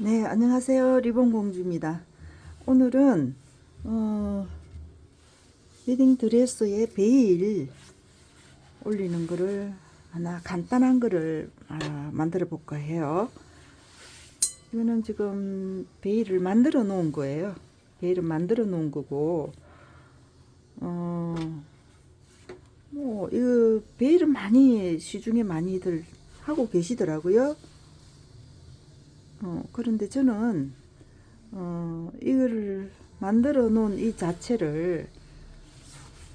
네, 안녕하세요. 리본공주입니다. 오늘은 웨딩 드레스에 베일 올리는 거를 하나 간단한 거를 만들어 볼까 해요. 이거는 지금 베일을 만들어 놓은 거예요. 베일을 만들어 놓은 거고 이거 베일은 많이 시중에 많이들 하고 계시더라고요. 그런데 저는 이거를 만들어 놓은 이 자체를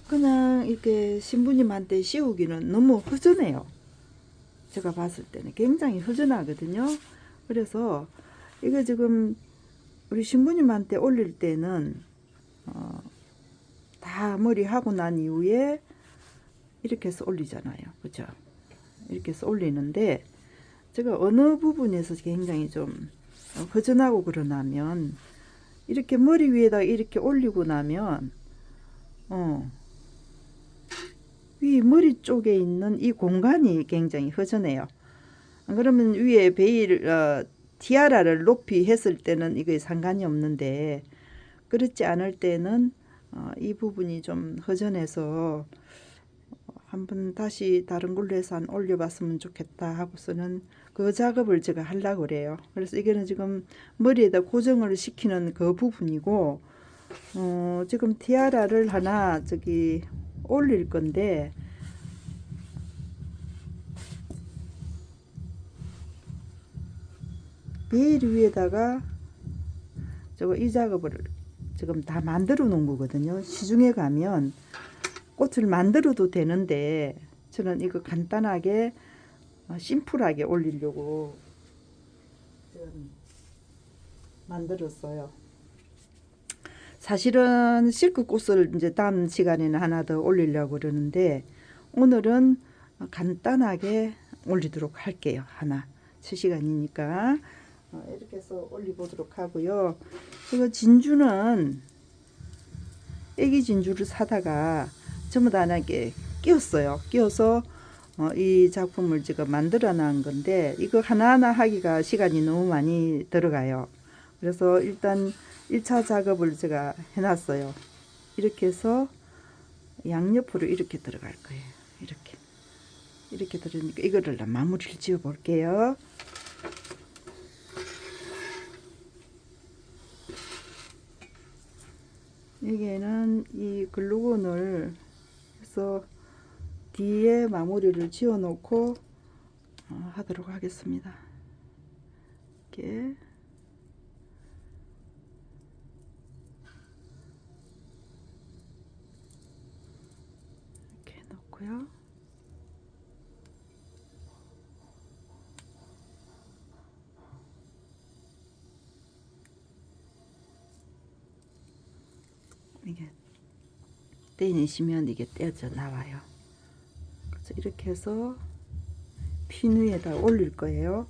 그냥 이렇게 신부님한테 씌우기는 너무 허전해요. 제가 봤을 때는 굉장히 허전하거든요. 그래서 이거 지금 우리 신부님한테 올릴 때는 다 머리 하고 난 이후에 이렇게 해서 올리잖아요. 그죠? 이렇게 해서 올리는데 제가 어느 부분에서 굉장히 좀 허전하고 그러냐면 이렇게 머리 위에다 이렇게 올리고 나면 위 머리 쪽에 있는 이 공간이 굉장히 허전해요. 그러면 위에 베일 티아라를 높이 했을 때는 이게 상관이 없는데 그렇지 않을 때는 이 부분이 좀 허전해서 한번 다시 다른 걸로 해서 한 올려봤으면 좋겠다 하고서는 그 작업을 제가 하려고 그래요. 그래서 이거는 지금 머리에다 고정을 시키는 그 부분이고 지금 티아라를 하나 저기 올릴 건데 베일 위에다가 저거 이 작업을 지금 다 만들어 놓은 거거든요. 시중에 가면 꽃을 만들어도 되는데 저는 이거 간단하게 심플하게 올리려고 지금 만들었어요. 사실은 실크 꽃을 이제 다음 시간에는 하나 더 올리려고 그러는데 오늘은 간단하게 올리도록 할게요. 하나 실시간이니까 이렇게 해서 올려보도록 하고요. 이거 진주는 애기 진주를 사다가 전부 다 하나게 끼웠어요. 끼워서 이 작품을 제가 만들어 놓은 건데 이거 하나하나 하기가 시간이 너무 많이 들어가요. 그래서 일단 1차 작업을 제가 해놨어요. 이렇게 해서 양옆으로 이렇게 들어갈 거예요. 이렇게 들으니까 이거를 마무리를 지어 볼게요. 여기에는 이 글루건을 해서 뒤에 마무리를 지어 놓고 하도록 하겠습니다. 이렇게 놓고요. 이게 떼내시면 이게 떼져 나와요. 그래서 이렇게 해서 핀 위에다 올릴 거예요.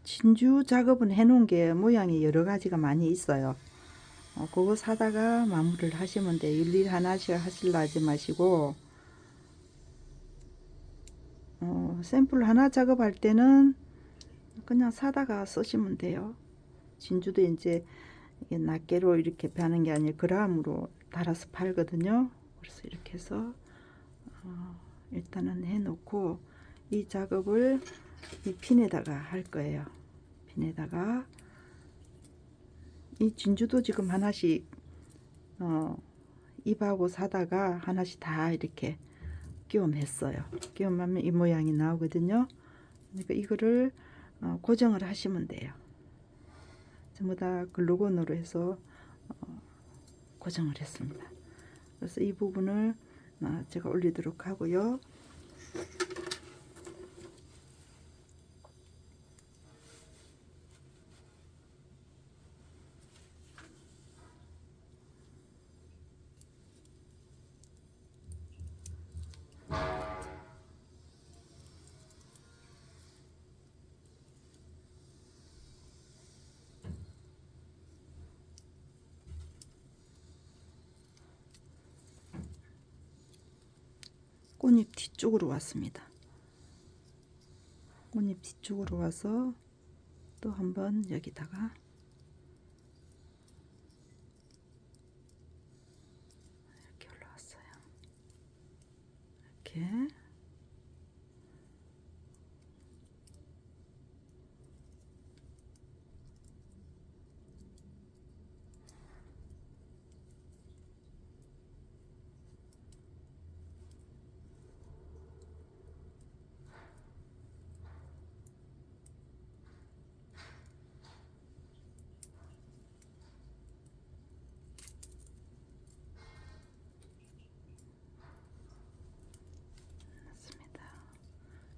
진주 작업은 해놓은 게 모양이 여러 가지가 많이 있어요. 그거 사다가 마무리를 하시면 돼요. 일일이 하나씩 하시려 하지 마시고 샘플 하나 작업할 때는 그냥 사다가 쓰시면 돼요. 진주도 이제 이게 낱개로 이렇게 파는 게 아니라 그람으로 달아서 팔거든요. 그래서 이렇게 해서 일단은 해놓고 이 작업을 이 핀에다가 할 거예요. 핀에다가 이 진주도 지금 하나씩 입하고 사다가 하나씩 다 이렇게 끼움했어요. 끼움하면 이 모양이 나오거든요. 그러니까 이거를 고정을 하시면 돼요. 전부 다 글루건으로 해서 고정을 했습니다. 그래서 이 부분을 제가 올리도록 하고요. 꽃잎 뒤쪽으로 왔습니다. 꽃잎 뒤쪽으로 와서 또 한번 여기다가 이렇게 올라왔어요. 이렇게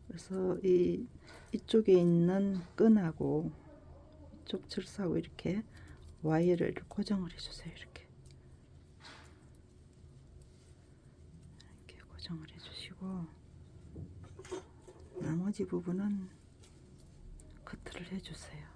그래서 이쪽에 있는 끈하고 이쪽 철사하고 이렇게 와이어를 고정을 해주세요. 이렇게 고정을 해주시고 나머지 부분은 커트를 해주세요.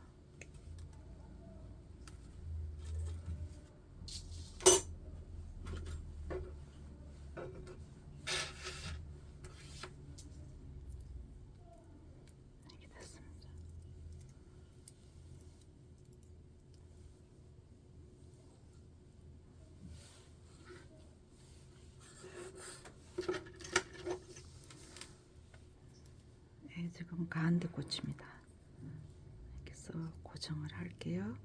지금 가운데 꽂힙니다. 이렇게 해서 고정을 할게요.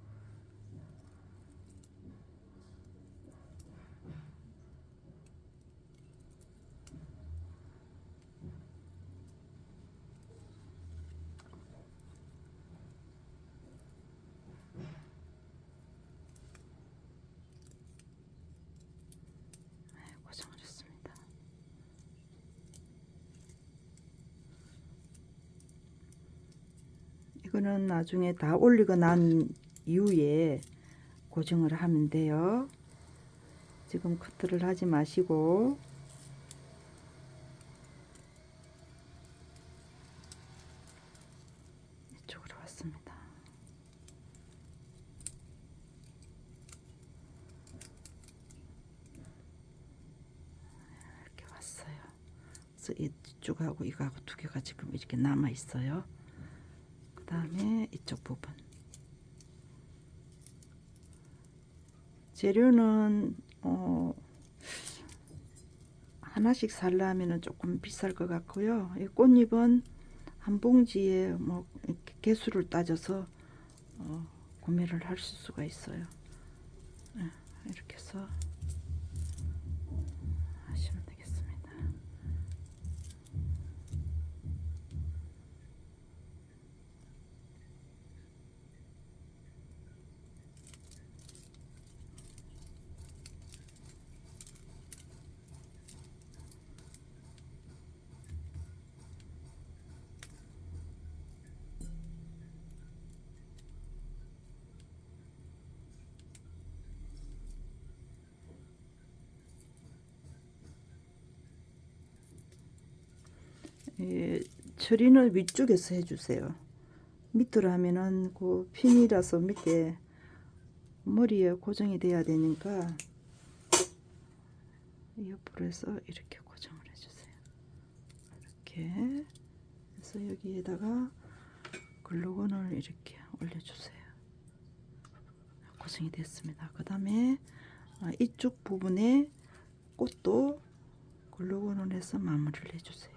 고정을 했습니다. 이거는 나중에 다 올리고 난 이후에 고정을 하면 돼요. 지금 커트를 하지 마시고 이쪽으로 왔습니다. 이렇게 왔어요. 그래서 이쪽하고 이거하고 두 개가 지금 이렇게 남아 있어요. 그 다음에 이쪽 부분 재료는 하나씩 살려면은 조금 비쌀 것 같고요. 이 꽃잎은 한 봉지에 뭐 이렇게 개수를 따져서 구매를 할 수가 있어요. 이렇게 해서 하시면 되겠습니다. 처리는 위쪽에서 해주세요. 밑으로 하면은 그 핀이라서 밑에 머리에 고정이 돼야 되니까 옆으로 해서 이렇게 고정을 해주세요. 이렇게 해서 여기에다가 글루건을 이렇게 올려주세요. 고정이 됐습니다. 그 다음에 이쪽 부분에 꽃도 글루건을 해서 마무리를 해주세요.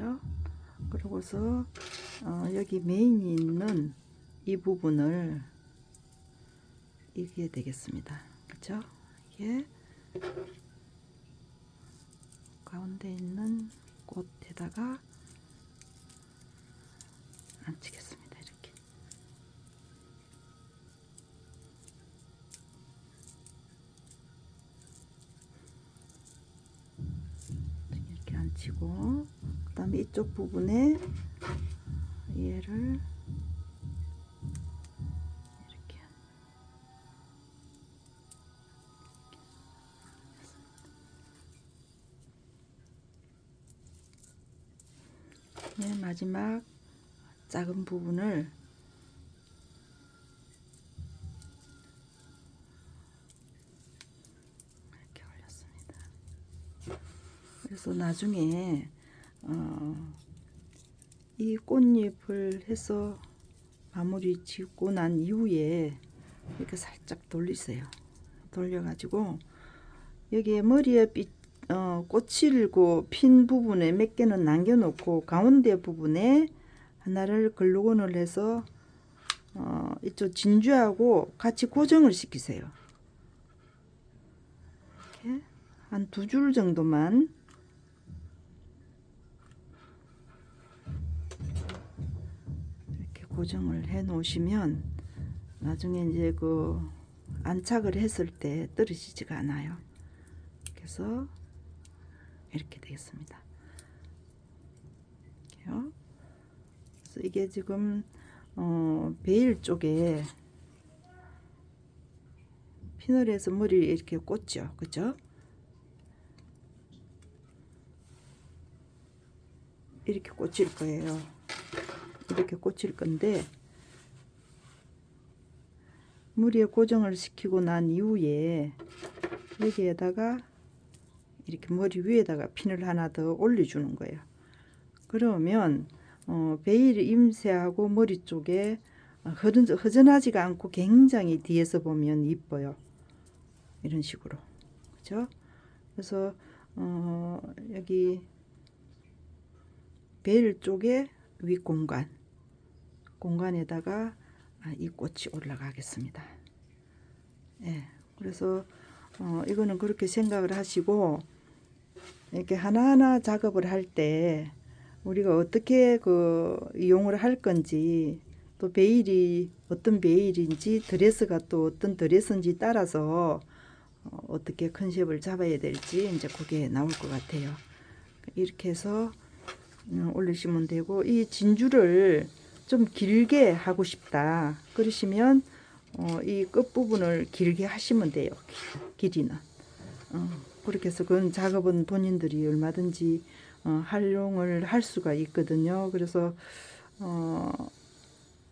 그죠? 그러고서 여기 메인이 있는 이 부분을 이게 되겠습니다. 그죠? 이게 가운데 있는 꽃에다가 앉히겠습니다. 이렇게. 이렇게 앉히고, 그 다음에 이쪽 부분에 얘를 이렇게 마지막 작은 부분을 이렇게 올렸습니다. 그래서 나중에 이 꽃잎을 해서 마무리 짓고 난 이후에 이렇게 살짝 돌리세요. 돌려가지고 여기에 머리에 꽃을 핀 부분에 몇 개는 남겨놓고 가운데 부분에 하나를 글루건을 해서 이쪽 진주하고 같이 고정을 시키세요. 이렇게 한 2줄 정도만 이렇게 고정을 해 놓으시면 나중에 이제 그 안착을 했을 때 떨어지지가 않아요. 그래서 이렇게 되겠습니다. 이렇게요. 그래서 이게 지금 베일 쪽에 피널에서 머리 이렇게 꽂죠, 그죠? 이렇게 꽂힐 거예요. 이렇게 꽂힐 건데 머리에 고정을 시키고 난 이후에 여기에다가 이렇게 머리 위에다가 핀을 하나 더 올려주는 거예요. 그러면 베일 임새하고 머리 쪽에 허전하지가 않고 굉장히 뒤에서 보면 이뻐요. 이런 식으로. 그죠? 그래서 여기 베일 쪽에 윗 공간에다가 이 꽃이 올라가겠습니다. 예. 그래서 이거는 그렇게 생각을 하시고 이렇게 하나하나 작업을 할 때 우리가 어떻게 이용을 할 건지, 또 베일이 어떤 베일인지, 드레스가 또 어떤 드레스인지 따라서 어떻게 컨셉을 잡아야 될지 이제 그게 나올 것 같아요. 이렇게 해서 올리시면 되고, 이 진주를 좀 길게 하고 싶다 그러시면 이 끝부분을 길게 하시면 돼요. 길이는 그렇게 해서 그건 작업은 본인들이 얼마든지 활용을 할 수가 있거든요. 그래서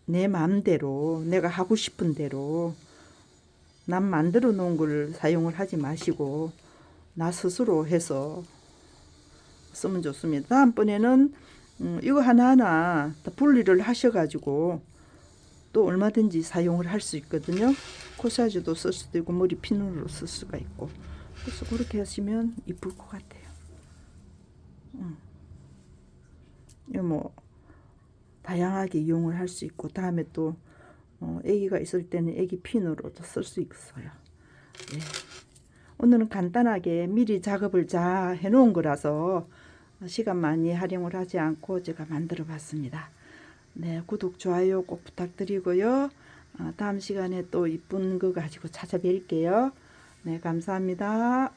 내 마음대로 내가 하고 싶은 대로 남 만들어 놓은 걸 사용을 하지 마시고 나 스스로 해서 쓰면 좋습니다. 다음번에는 이거 하나하나 다 분리를 하셔가지고 또 얼마든지 사용을 할 수 있거든요. 코사지도 쓸 수도 있고 머리 핀으로 쓸 수가 있고, 그래서 그렇게 하시면 이쁠 것 같아요. 이거 뭐 다양하게 이용을 할 수 있고, 다음에 또 아기가 있을 때는 아기 핀으로도 쓸 수 있어요. 예. 오늘은 간단하게 미리 작업을 잘 해놓은 거라서 시간 많이 활용을 하지 않고 제가 만들어 봤습니다. 네, 구독, 좋아요 꼭 부탁드리고요. 다음 시간에 또 이쁜 거 가지고 찾아뵐게요. 네, 감사합니다.